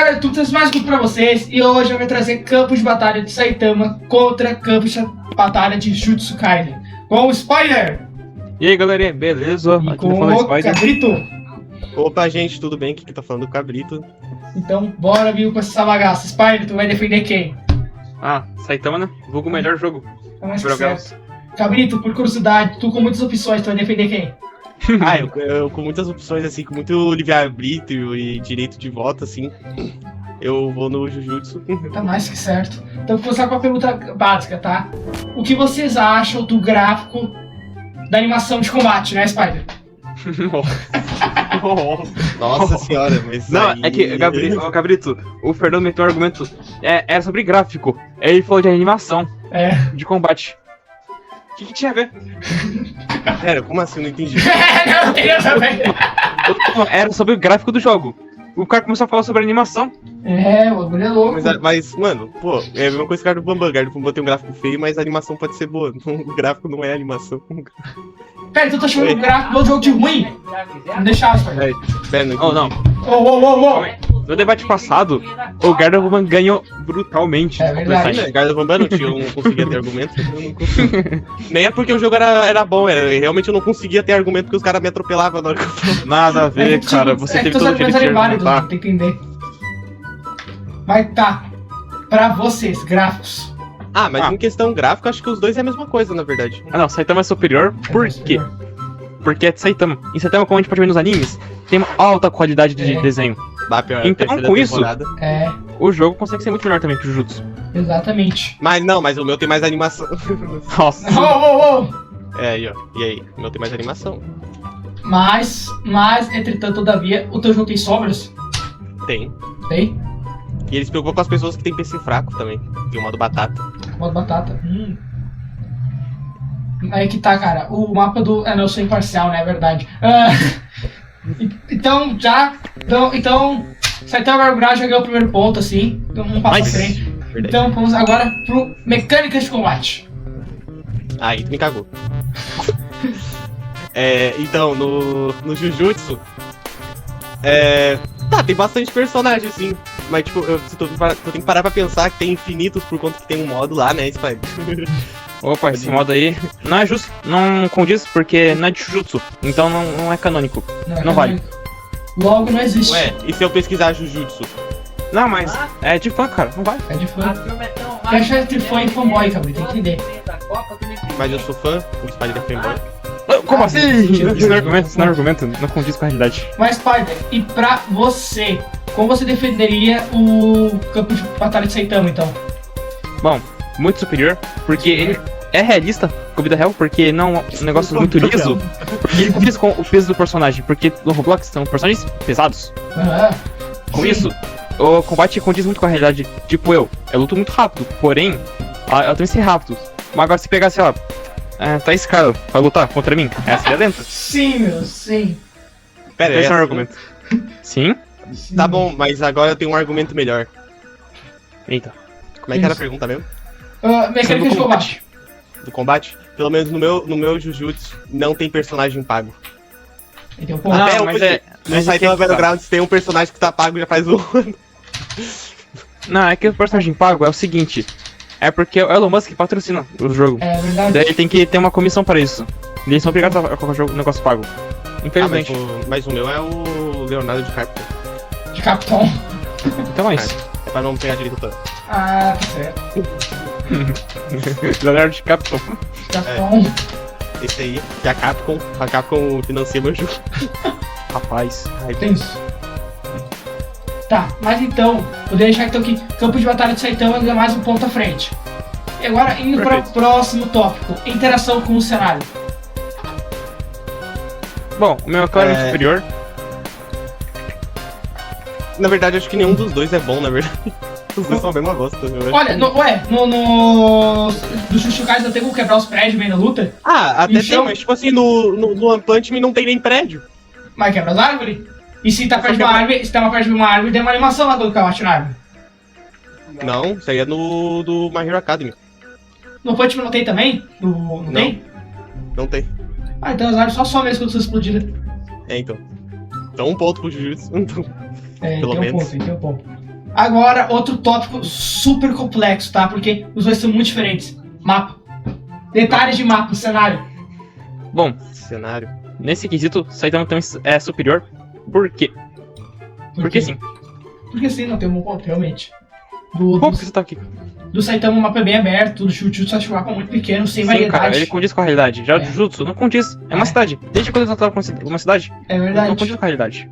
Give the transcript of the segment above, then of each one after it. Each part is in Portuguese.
galera, tudo mais curto pra vocês. E hoje eu vou trazer campo de batalha de Saitama contra campo de batalha de Jujutsu Kaisen. Com o Spider! E aí galerinha, beleza? E Aqui com falando o Spider. Cabrito! Opa, gente, tudo bem? Aqui tá falando o Cabrito. Então bora, viu, com essa bagaça. Spider, tu vai defender quem? Ah, Saitama, né? Vulgo o melhor jogo. Tá mais que Jogamos. certo. Cabrito, por curiosidade, tu com muitas opções, tu vai defender quem? Ah, eu com muitas opções, assim, com muito livre-arbítrio e direito de voto, assim, eu vou no Jujutsu. Tá mais que certo. Então vou começar com a pergunta básica, tá? O que vocês acham do gráfico da animação de combate, né, Spider? Nossa senhora, mas Não, aí... é que, Cabrito, o Fernando meteu um argumento. Era sobre gráfico. Aí ele falou de animação, de combate. O que tinha a ver? Pera, como assim? Eu não entendi. Não, tem também. Era sobre o gráfico do jogo. O cara começou a falar sobre animação. O bagulho é louco. Mas, mano, pô, é a mesma coisa que o cara do Bambam. O cara do Bambam tem um gráfico feio, mas a animação pode ser boa. O gráfico não é animação. Pera, então tá chamando o gráfico do jogo de ruim? Não deixar, Spider. Pera, não Oh, não. No debate passado, o Gardevoir ganhou brutalmente. É verdade. O cara do Bambam não conseguia ter argumento. Eu não conseguia. Nem é porque o jogo era bom, realmente eu não conseguia ter argumento porque os caras me atropelavam na hora que eu falava. Nada a ver, cara. Você teve todo o direito de argumentar. Tem que entender. Mas tá. Pra vocês, gráficos. Ah, mas em questão gráfica, acho que os dois é a mesma coisa, na verdade. Ah não, Saitama é superior, por quê? Porque é de Saitama. Em Saitama, como a gente pode ver nos animes, tem uma alta qualidade de desenho. Pior, Então, com isso, temporada. o jogo consegue ser muito melhor também que o Jujutsu. Exatamente. Mas o meu tem mais animação. Nossa. Aí, ó. E aí? O meu tem mais animação. Mas, entretanto, todavia, o teu jogo tem sombras? Tem. Tem? E eles se preocupam com as pessoas que tem PC fraco também. Tem o modo batata. Modo batata. Aí que tá, cara. O mapa do... não, eu sou imparcial, né? É verdade. Então, Saitama Gardevoir já ganhou o primeiro ponto, assim. Então, vamos passar pra frente. Verdade. Então, vamos agora pro mecânicas de combate. Aí tu me cagou. Então, no Jujutsu... Tá, tem bastante personagem, assim. Mas, tipo, eu tenho que parar pra pensar que tem infinitos por conta que tem um modo lá, né, Spider? Opa, esse modo aí não é justo, não condiz, porque não é de Jujutsu, então não é canônico. Não vale. Logo não existe. Ué, e se eu pesquisar Jujutsu? Não, mas é de fã, cara, não vai. É de fã. Fecha entre fã e fanboy, cara, tem que entender. Mas eu sou fã, o Spider é fanboy. Como assim? Isso não é argumento, não condiz com a realidade. Mas, Spider, e pra você, como você defenderia o campo de batalha de Saitama, então? Bom, muito superior, porque ele é realista com a vida real, porque não é um negócio muito liso. E ele condiz com o peso do personagem, porque no Roblox são personagens pesados. Com isso, o combate condiz muito com a realidade. Tipo eu luto muito rápido, porém, eu também sei rápido. Mas agora se pegar, sei lá, tá esse cara pra lutar contra mim, seria lenta. Sim, meu, sim. Pera, Esse é um argumento. Sim? Tá bom, mas agora eu tenho um argumento melhor. Eita. Como é que era a pergunta mesmo? Mecânica de combate. Do combate? Pelo menos no meu Jujutsu não tem personagem pago. Então, pô, Não, Até mas hoje, no Saitama Battlegrounds tem um personagem que tá pago já faz um ano. Não, é que o personagem pago é o seguinte. É porque o Elon Musk patrocina o jogo. é verdade. Daí tem que ter uma comissão para isso. Eles são obrigados a colocar o negócio pago. Infelizmente. Mas o meu é o Leonardo DiCaprio. De Capitão. Então é isso. É pra não pegar direito toda. Tá certo. Leonardo DiCaprio. Capitão. Esse aí, que a Capcom financia meu jogo. Rapaz. Tenso. Tá, mas então, vou deixar então aqui, campo de batalha de Saitama ganha mais um ponto à frente. E agora, indo para o próximo tópico, interação com o cenário. Bom, o meu é claramente superior. Na verdade, acho que nenhum dos dois é bom, na verdade. Os dois são a mesma bosta. Olha, no Jujutsu Kaisen não tem como quebrar os prédios bem na luta? Até Então- tem, mas tipo assim, no One Punch Man não tem nem prédio. Mas quebra as árvores? E se tá perto de uma árvore, se tá perto de uma árvore, tem uma animação lá quando o cara bate na árvore. Não, isso aí é do My Hero Academy. No Punch Man não tem também? Não tem? Não tem. Então as árvores só somem mesmo quando são explodidas. Então. Então um ponto pro Jujutsu. Então, Tem pelo um menos. ponto, tem um ponto. Agora, outro tópico super complexo, tá? Porque os dois são muito diferentes. Mapa. Detalhes de mapa, cenário. Bom, Cenário. nesse quesito, Saitama também é superior. Por quê? Porque sim. Porque sim, não tem um bom ponto, realmente. Pô, por que você tá aqui? Do Saitama o mapa é bem aberto, do Jujutsu é um mapa muito pequeno, sem Sim, variedade. cara, ele condiz com a realidade. Já o É. Jujutsu não condiz. É uma cidade. Desde quando eu tava com uma cidade, É não verdade. condiz com a realidade.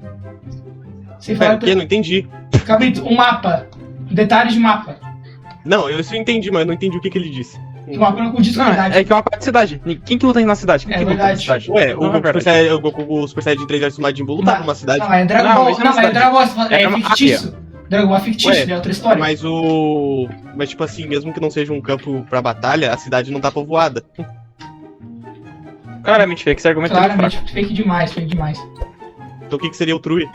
Sem Pera, falar o quê? Não entendi. Cabrito, um mapa. Detalhes de mapa. Não, eu isso eu entendi, mas eu não entendi o que ele disse. O mapa não condiz com a Não, realidade. é que é uma parte de cidade. Quem que luta aí na cidade? Quem É que luta na verdade. cidade? Ué, Não, é verdade. o Goku Super Saiyajin 3 versus Majin Buu lutava numa cidade. Não, é Dragon Não, Ball. mas Não, não mas é cidade. Dragon Ball. É É uma fictício. Dragon Ball é fictício, Ué, é outra história. Mas o. Mas tipo assim, mesmo que não seja um campo pra batalha, a cidade não tá povoada. Claramente, fake. Esse argumento é muito fraco. Claramente, fake demais, fake demais. Então o que seria o True?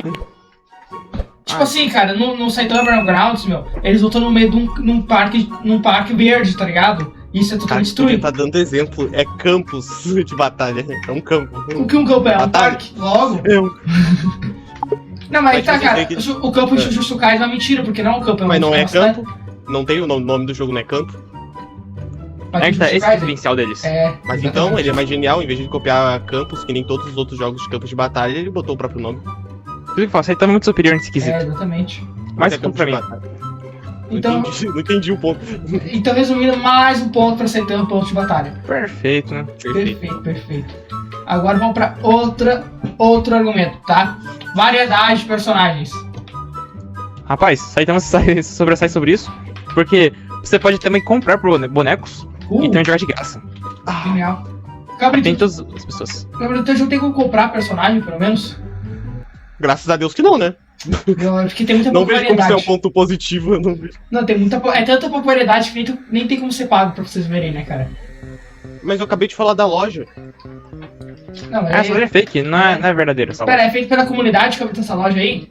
Tipo assim, cara, no Saitama Battlegrounds, meu, eles lutam no meio de num parque verde, tá ligado? Isso é Cara, totalmente que tu destruído. tá dando exemplo. É campus de batalha. É um campo. O que um campo é? Um Batalha. parque? Logo? É um- Não, mas Mas tá, você cara, tem que- o campo de Jujutsu Kaisen é uma mentira, porque não é um campo, é Mas não uma é cidade. campo. Não tem o nome do jogo, não é campo. Mas É que tá, Jujutsu esse é o Kaisen- diferencial deles. É, Mas então, ele é mais genial, em vez de copiar campos, que nem todos os outros jogos de campos de batalha, ele botou o próprio nome. Por isso que eu falo, Saitama é muito superior nesse quesito. exatamente. Mais É um campo ponto pra de mim. batalha. Então, Não entendi o ponto. então, resumindo, mais um ponto pra Saitama, ponto de batalha. Perfeito, né? Perfeito. Perfeito, perfeito. Agora vamos pra outro argumento, tá? Variedade de personagens. Rapaz, Saitama sobressai sobre isso, porque você pode também comprar bonecos e também jogar de graça. Genial. Tem Cabrito, todas as pessoas. então já tem como comprar personagem, pelo menos? Graças a Deus que não, né? Porque tem muita Não pouca vejo como variedade. ser um ponto positivo. Eu não vejo. Não, tem é tanta pouca variedade que nem tem como ser pago pra vocês verem, né, cara? Mas eu acabei de falar da loja. Não, mas Essa loja é fake, não é verdadeira essa Pera, loja. é feito pela comunidade, Cabrito, essa loja aí?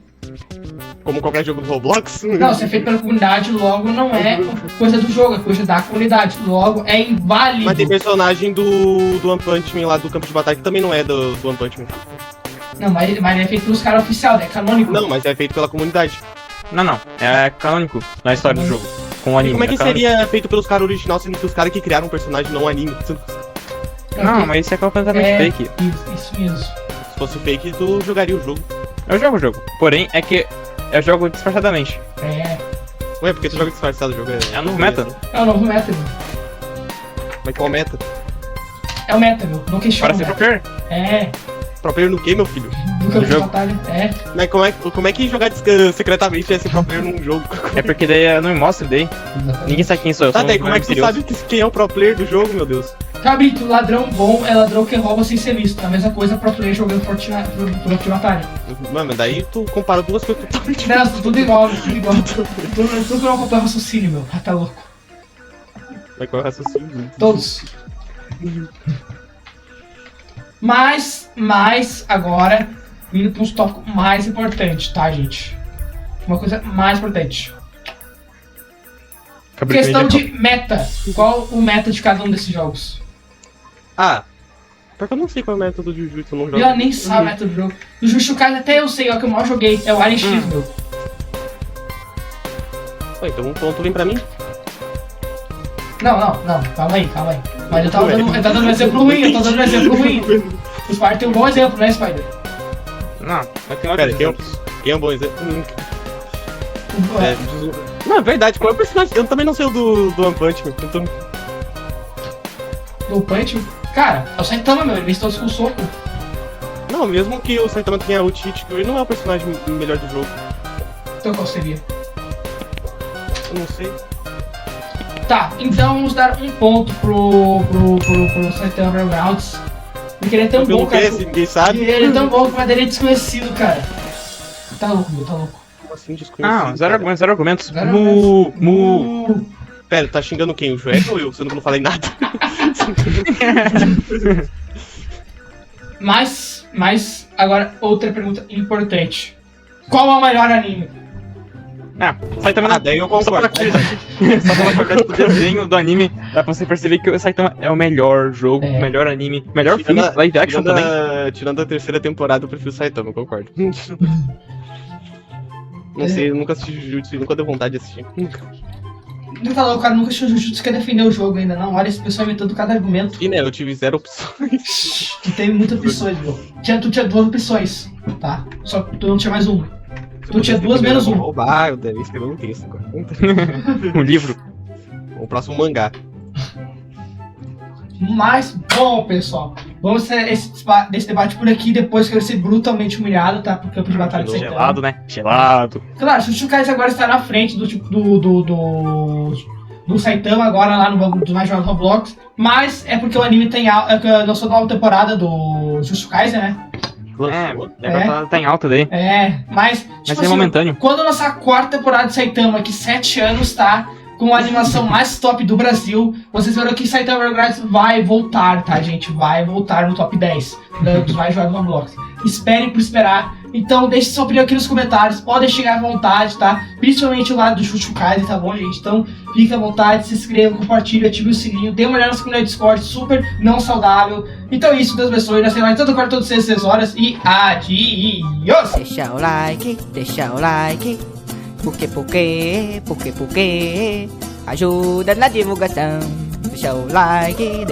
Como qualquer jogo do Roblox. Não, se é feito pela comunidade, logo não é coisa do jogo, é coisa da comunidade. Logo é inválido. Mas tem personagem do One Punch Man lá do campo de batalha que também não é do One Punch Man. Não, mas é feito pelos caras oficiais, é canônico. Não, mas é feito pela comunidade. Não. É canônico na história do jogo. Com o E anime. como é que canônico. seria feito pelos caras originais, sendo que os caras que criaram um personagem não anime? Se Não, mas isso é completamente é fake. Isso mesmo. fosse fake, tu jogaria o jogo. Eu jogo o jogo. Porém, é que eu jogo disfarçadamente. É. Ué, porque tu joga disfarçado o jogo? É o novo meta. É o novo meta, meu. Mas qual meta? É o meta, meu. Não questiona. Para ser o pro meta. player. É. Pro player no quê, meu filho? Do campo de jogo. batalha. É. Mas como é que jogar secretamente é ser pro player num jogo? É porque daí não me mostra daí. Ninguém sabe quem sou eu. Tá, sou daí um como é que tu misterioso. sabe quem é o pro player do jogo, meu Deus? Cabrito, ladrão bom é ladrão que rouba sem ser visto. A mesma coisa pro player jogando Fortnite pro campo de batalha. Mano, mas daí tu compara duas coisas totalmente Não, tudo igual, tudo igual. Tudo que não acompanha raciocínio, meu. Ah, tá louco. Mas qual é o raciocínio? Todos. Mas agora, vindo para uns tópicos mais importantes, tá, gente? Uma coisa mais importante. Cabrito Questão Ninja de meta. Qual o meta de cada um desses jogos? Ah, porque eu não sei qual é o método de Jujutsu, eu não jogo. Eu nem sabe o meta do jogo. Do Jujutsu Kaisen até eu sei, é o que eu mal joguei. É o Alien X, meu. Ué, então um ponto vem pra mim. Não, calma aí. Mas eu tava dando um exemplo ruim, O Spider tem um bom exemplo, né, Spider? Não, mas tem Pera, outros quem é exemplos. Quem é um bom exemplo? Não, é verdade, qual é o personagem? Eu também não sei o do One Punch Man. Então... Do Punch? Cara, é o Saitama, meu. Eles todos com soco. Não, mesmo que o Saitama tenha o Chichi, ele não é o personagem melhor do jogo. Então qual seria? Eu não sei. Tá, então vamos dar um ponto pro Saitama Battlegrounds. Porque ele é tão Pelo bom, que, cara. se ninguém sabe. Ele é tão bom, mas ele é desconhecido, cara. Tá louco, meu, tá louco. Como assim, desconhecido? Ah, zero argumentos. Zero Mu. Pera, tá xingando quem? O Joel ou eu? Sendo que eu não falei nada. Mas, agora, outra pergunta importante. Qual é o melhor anime? Ah, Saitama Ah, daí eu Só pela concordo. curiosidade. Só pela curiosidade do desenho do anime, dá pra você perceber que o Saitama é o melhor jogo, É. o melhor anime, melhor filme, live action também. Tirando a terceira temporada, eu prefiro o Saitama, eu concordo. Não sei, eu nunca assisti Jujutsu e nunca deu vontade de assistir. Não tá louco, o cara nunca assistiu Jujutsu, quer defender o jogo ainda, não. Olha esse pessoal inventando cada argumento. E né, eu tive 0 opções. Tu teve muitas opções, viu? Tu tinha 2 opções, tá? Só que tu não tinha mais uma. Tu tinha 2 menos 1. Roubar, eu deve escrever um texto agora. Um livro. O próximo mangá. Mas, bom, pessoal, vamos ter esse debate por aqui. Depois que eu ser brutalmente humilhado, tá? Pro campo de batalha de Saitama. Gelado, né? Gelado. Claro, Jujutsu Kaisen agora está na frente do Saitama, agora lá no banco dos mais jogos Roblox. Mas é porque o anime tem lançou nova temporada do Jujutsu Kaisen, né? Agora tá em alta daí. Mas Mas é momentâneo. Quando lançar a 4ª temporada de Saitama, que 7 anos, tá? Com a animação mais top do Brasil, vocês verão que Saitama Evergrande vai voltar, tá, gente? Vai voltar no top 10 dos mais jogados no Roblox. Esperem por esperar. Então, deixe sua opinião aqui nos comentários. Podem chegar à vontade, tá? Principalmente o lado do Jujutsu Kaisen, tá bom, gente? Então, fique à vontade, se inscreva, compartilhe, ative o sininho. Dê uma olhada na comunidade Discord, super não saudável. Então é isso, Deus abençoe. Nós temos todo quarto, todas as 6 horas. E adiós! Deixa o like. Porque ajuda na divulgação. Deixa o like.